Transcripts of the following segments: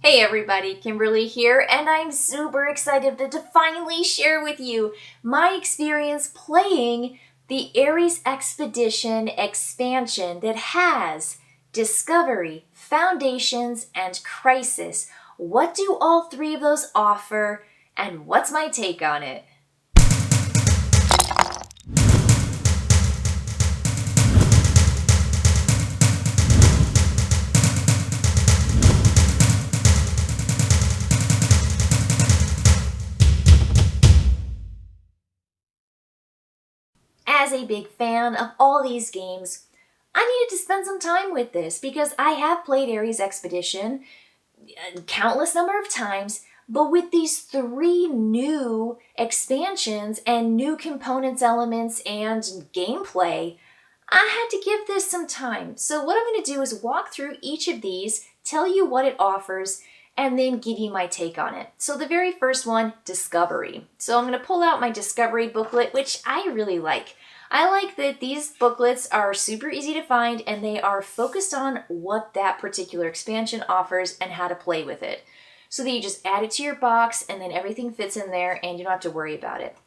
Hey everybody, Kimberly here, and I'm super excited to finally share with you my experience playing the Ares Expedition expansion that has Discovery, Foundations, and Crisis. What do all three of those offer, and what's my take on it? As a big fan of all these games, I needed to spend some time with this because I have played Ares Expedition a countless number of times, but with these three new expansions and new components, elements, and gameplay, I had to give this some time. So what I'm going to do is walk through each of these, tell you what it offers, and then give you my take on it. So the very first one, Discovery. So I'm going to pull out my Discovery booklet, which I really like. I like that these booklets are super easy to find and they are focused on what that particular expansion offers and how to play with it. So that you just add it to your box and then everything fits in there and you don't have to worry about it.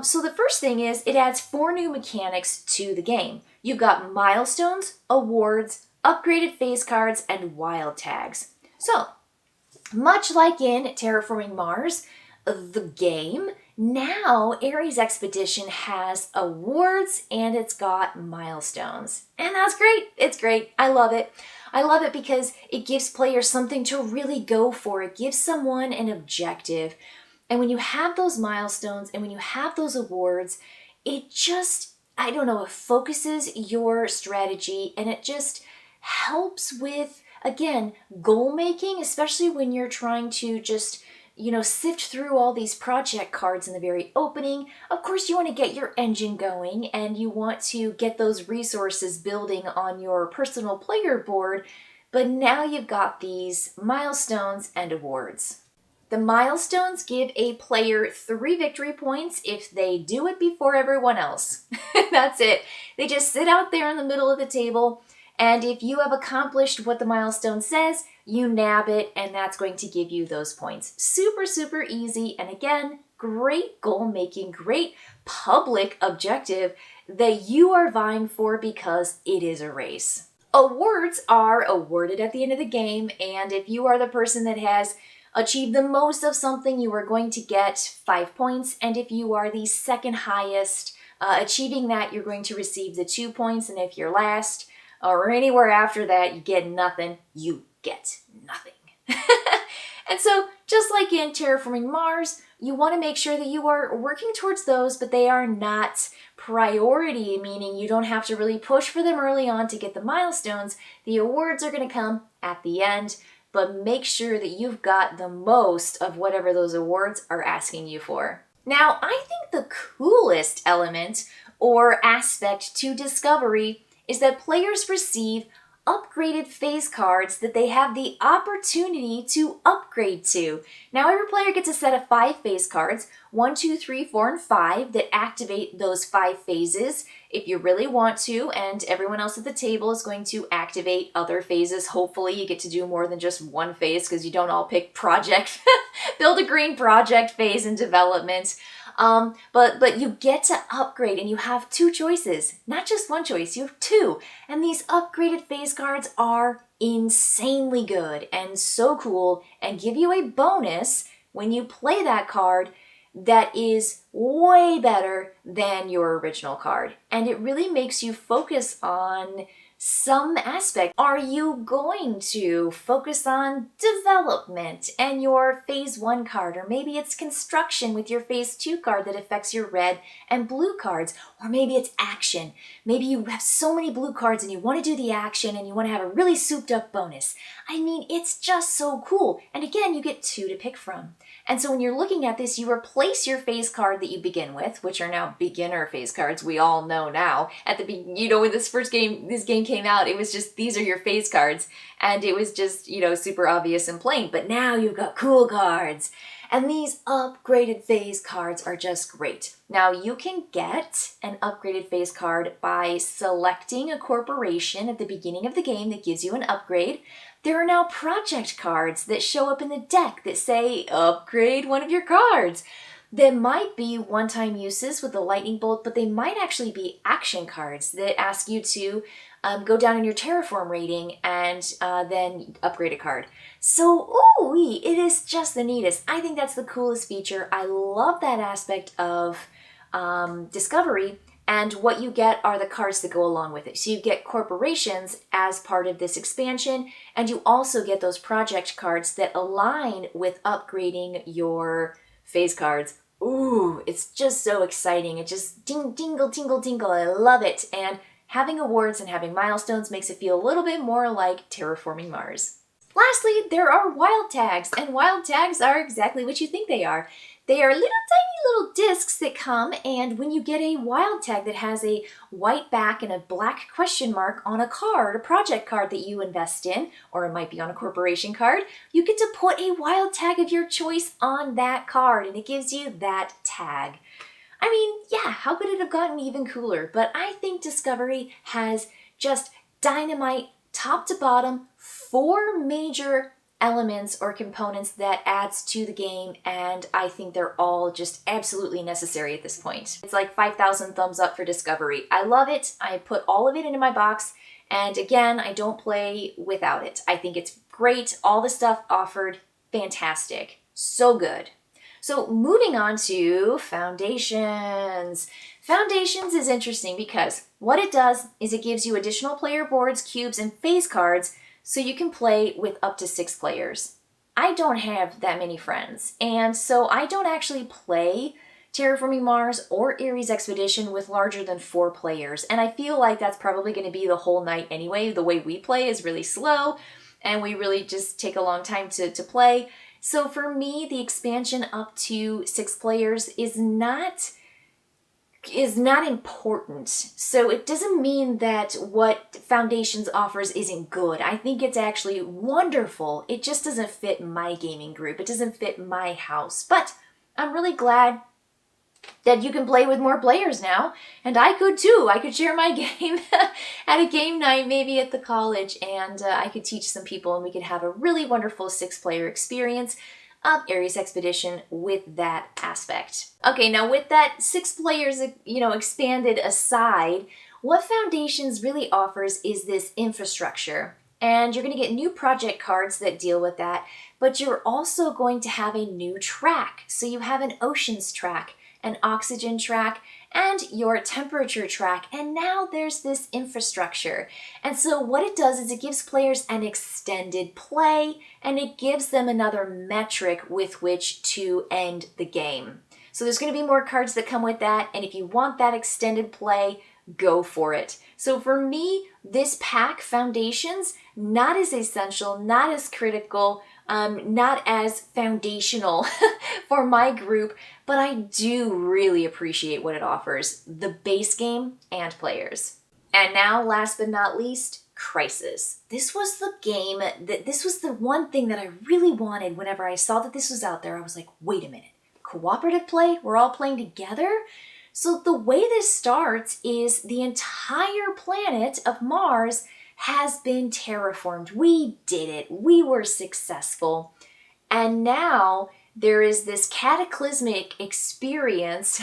So the first thing is it adds 4 new mechanics to the game. You've got milestones, awards, upgraded phase cards, and wild tags. So, much like in Terraforming Mars, the game, now Ares Expedition has awards and it's got milestones. And that's great. It's great. I love it. I love it because it gives players something to really go for. It gives someone an objective. And when you have those milestones and when you have those awards, it just, I don't know, it focuses your strategy and it just helps with, again, goal making, especially when you're trying to just, sift through all these project cards in the very opening. Of course, you want to get your engine going and you want to get those resources building on your personal player board, but now you've got these milestones and awards. The milestones give a player 3 victory points if they do it before everyone else. That's it. They just sit out there in the middle of the table, and if you have accomplished what the milestone says, you nab it, and that's going to give you those points. Super, super easy, and again, great goal making, great public objective that you are vying for because it is a race. Awards are awarded at the end of the game, and if you are the person that has achieved the most of something, you are going to get 5 points, and if you are the second highest achieving that, you're going to receive the 2 points, and if you're last or anywhere after that, you get nothing. You get nothing. And so, just like in Terraforming Mars, you want to make sure that you are working towards those, but they are not priority, meaning you don't have to really push for them early on to get the milestones. The awards are going to come at the end, but make sure that you've got the most of whatever those awards are asking you for. Now, I think the coolest element or aspect to Discovery is that players receive upgraded phase cards that they have the opportunity to upgrade to. Now every player gets a set of 5 phase cards, 1, 2, 3, 4, and 5, that activate those 5 phases if you really want to, and everyone else at the table is going to activate other phases. Hopefully you get to do more than just one phase because you don't all pick project, build a green project phase in development. But you get to upgrade and you have 2 choices, not just one choice, you have 2. And these upgraded phase cards are insanely good and so cool and give you a bonus when you play that card that is way better than your original card. And it really makes you focus on some aspect. Are you going to focus on development and your phase 1 card? Or maybe it's construction with your phase 2 card that affects your red and blue cards. Or maybe it's action. Maybe you have so many blue cards and you want to do the action and you want to have a really souped up bonus. I mean, it's just so cool. And again, you get 2 to pick from. And so when you're looking at this, you replace your phase card that you begin with, which are now beginner phase cards. We all know now. At the when this game came out, it was just, these are your phase cards. And it was just, super obvious and plain. But now you've got cool cards. And these upgraded phase cards are just great. Now you can get an upgraded phase card by selecting a corporation at the beginning of the game that gives you an upgrade. There are now project cards that show up in the deck that say, upgrade one of your cards. That might be one-time uses with the lightning bolt, but they might actually be action cards that ask you to go down in your Terraform rating and then upgrade a card. So, ooh, it is just the neatest. I think that's the coolest feature. I love that aspect of Discovery, and what you get are the cards that go along with it. So you get corporations as part of this expansion, and you also get those project cards that align with upgrading your phase cards. Ooh, it's just so exciting. It just tingle, tingle, tingle. I love it. And having awards and having milestones makes it feel a little bit more like Terraforming Mars. Lastly, there are wild tags, and wild tags are exactly what you think they are. They are little tiny little discs that come, and when you get a wild tag that has a white back and a black question mark on a card, a project card that you invest in, or it might be on a corporation card, you get to put a wild tag of your choice on that card, and it gives you that tag. I mean, yeah, how could it have gotten even cooler? But I think Discovery has just dynamite, top to bottom, 4 major elements or components that adds to the game, and I think they're all just absolutely necessary at this point. It's like 5,000 thumbs up for Discovery. I love it. I put all of it into my box, and again, I don't play without it. I think it's great. All the stuff offered, fantastic. So good. So moving on to Foundations. Foundations is interesting because what it does is it gives you additional player boards, cubes, and phase cards so you can play with up to 6 players. I don't have that many friends, and so I don't actually play Terraforming Mars or Ares Expedition with larger than 4 players, and I feel like that's probably going to be the whole night anyway. The way we play is really slow, and we really just take a long time to play. So for me, the expansion up to 6 players is not important. So it doesn't mean that what Foundations offers isn't good. I think it's actually wonderful. It just doesn't fit my gaming group. It doesn't fit my house. But I'm really glad that you can play with more players now. And I could too. I could share my game at a game night, maybe at the college, and I could teach some people, and we could have a really wonderful 6-player experience of Ares Expedition with that aspect. Okay, now with that 6 players, expanded aside, what Foundations really offers is this infrastructure. And you're going to get new project cards that deal with that, but you're also going to have a new track. So you have an oceans track, an oxygen track, and your temperature track, and now there's this infrastructure. And so what it does is it gives players an extended play, and it gives them another metric with which to end the game. So there's going to be more cards that come with that, and if you want that extended play, go for it. So for me, this pack, Foundations, not as essential, not as critical, not as foundational for my group, but I do really appreciate what it offers, the base game and players. And now, last but not least, Crisis. This was the one thing that I really wanted whenever I saw that this was out there. I was like, wait a minute, cooperative play? We're all playing together? So the way this starts is the entire planet of Mars has been terraformed. We did it. We were successful. And now there is this cataclysmic experience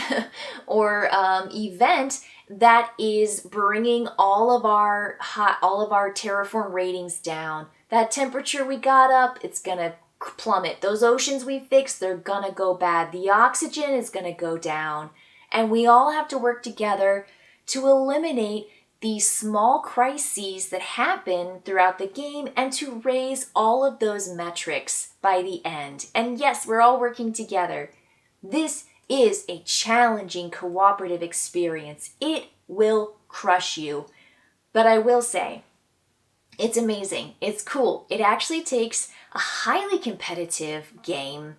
or event that is bringing all of our terraform ratings down. That temperature we got up, it's gonna plummet. Those oceans we fixed, they're gonna go bad. The oxygen is gonna go down. And we all have to work together to eliminate these small crises that happen throughout the game and to raise all of those metrics by the end. And yes, we're all working together. This is a challenging cooperative experience. It will crush you. But I will say, it's amazing. It's cool. It actually takes a highly competitive game,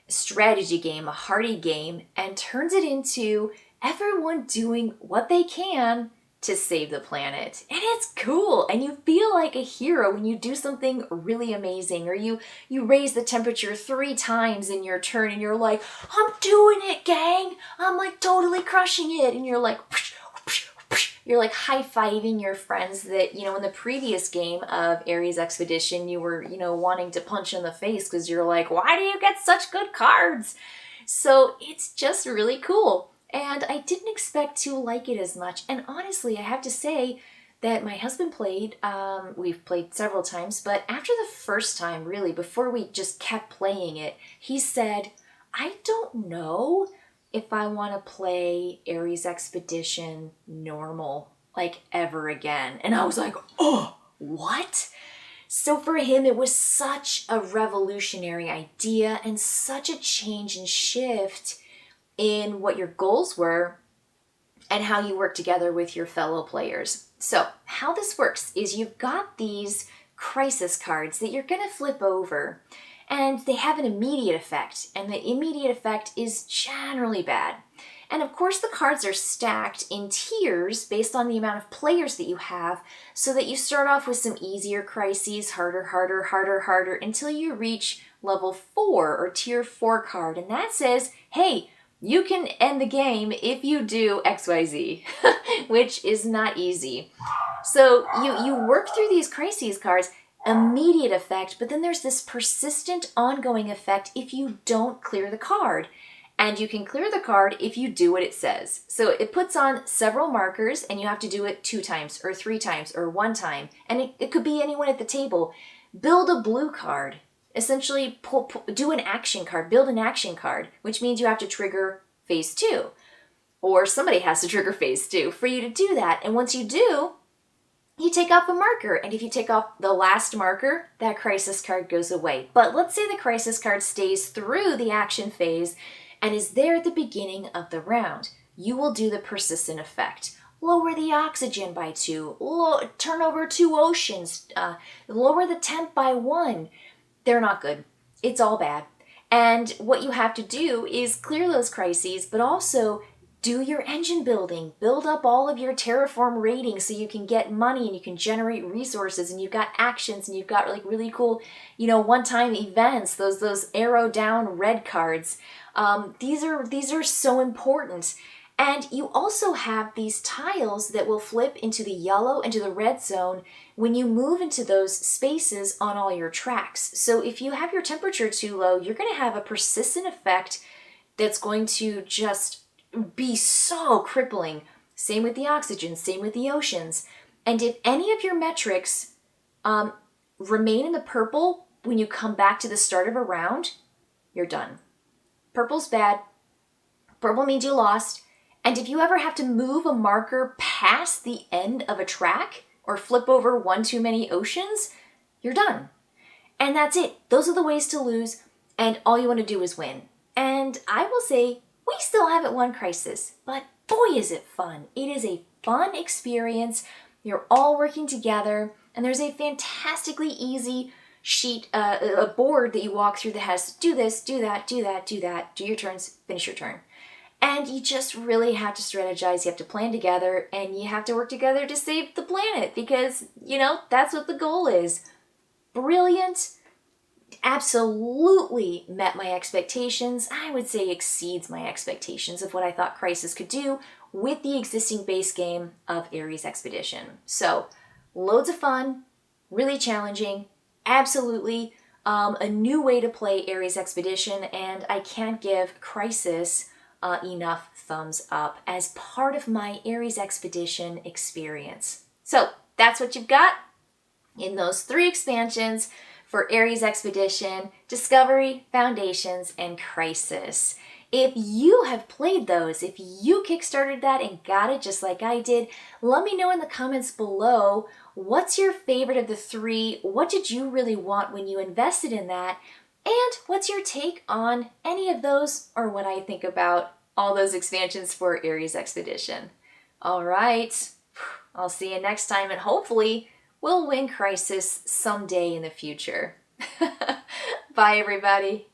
strategy game, a hardy game, and turns it into everyone doing what they can to save the planet. And it's cool, and you feel like a hero when you do something really amazing, or you raise the temperature 3 times in your turn, and you're like, I'm doing it, gang! I'm like totally crushing it, and you're like, whoosh, whoosh, you're like high-fiving your friends that, in the previous game of Ares Expedition, you were, wanting to punch in the face because you're like, why do you get such good cards? So it's just really cool. And I didn't expect to like it as much. And honestly, I have to say that my husband played, we've played several times, but after the first time, really, before we just kept playing it, he said, I don't know if I want to play Ares Expedition normal, like ever again. And I was like, oh, what? So for him, it was such a revolutionary idea and such a change and shift in what your goals were and how you work together with your fellow players. So how this works is you've got these crisis cards that you're going to flip over, and they have an immediate effect, and the immediate effect is generally bad. And of course the cards are stacked in tiers based on the amount of players that you have, so that you start off with some easier crises, harder, until you reach level 4 or tier 4 card, and that says, hey, you can end the game if you do XYZ, which is not easy. So you work through these crises cards, immediate effect, but then there's this persistent ongoing effect if you don't clear the card. And you can clear the card if you do what it says. So it puts on several markers, and you have to do it 2 times or 3 times or 1 time. And it could be anyone at the table. Build a blue card. Essentially do an action card, build an action card, which means you have to trigger phase 2. Or somebody has to trigger phase 2 for you to do that. And once you do, you take off a marker. And if you take off the last marker, that crisis card goes away. But let's say the crisis card stays through the action phase and is there at the beginning of the round. You will do the persistent effect. Lower the oxygen by 2, turn over 2 oceans, lower the temp by 1. They're not good. It's all bad. And what you have to do is clear those crises, but also do your engine building. Build up all of your Terraform ratings so you can get money and you can generate resources, and you've got actions, and you've got like really cool, one-time events, those arrow down red cards. These are so important. And you also have these tiles that will flip into the yellow, into the red zone when you move into those spaces on all your tracks. So if you have your temperature too low, you're going to have a persistent effect that's going to just be so crippling. Same with the oxygen, same with the oceans. And if any of your metrics remain in the purple when you come back to the start of a round, you're done. Purple's bad. Purple means you lost. And if you ever have to move a marker past the end of a track or flip over 1 too many oceans, you're done. And that's it. Those are the ways to lose, and all you want to do is win. And I will say, we still haven't won Crisis, but boy is it fun. It is a fun experience. You're all working together, and there's a fantastically easy sheet, a board that you walk through that has do this, do that, do that, do that, do your turns, finish your turn. And you just really have to strategize, you have to plan together, and you have to work together to save the planet because, that's what the goal is. Brilliant. Absolutely met my expectations. I would say exceeds my expectations of what I thought Crisis could do with the existing base game of Ares Expedition. So, loads of fun, really challenging, absolutely a new way to play Ares Expedition, and I can't give Crisis enough thumbs up as part of my Ares Expedition experience. So that's what you've got in those 3 expansions for Ares Expedition: Discovery, Foundations, and Crisis. If you have played those, if you kickstarted that and got it just like I did, let me know in the comments below, what's your favorite of the 3? What did you really want when you invested in that? And what's your take on any of those, or what I think about all those expansions for Ares Expedition? All right, I'll see you next time, and hopefully we'll win Crisis someday in the future. Bye, everybody.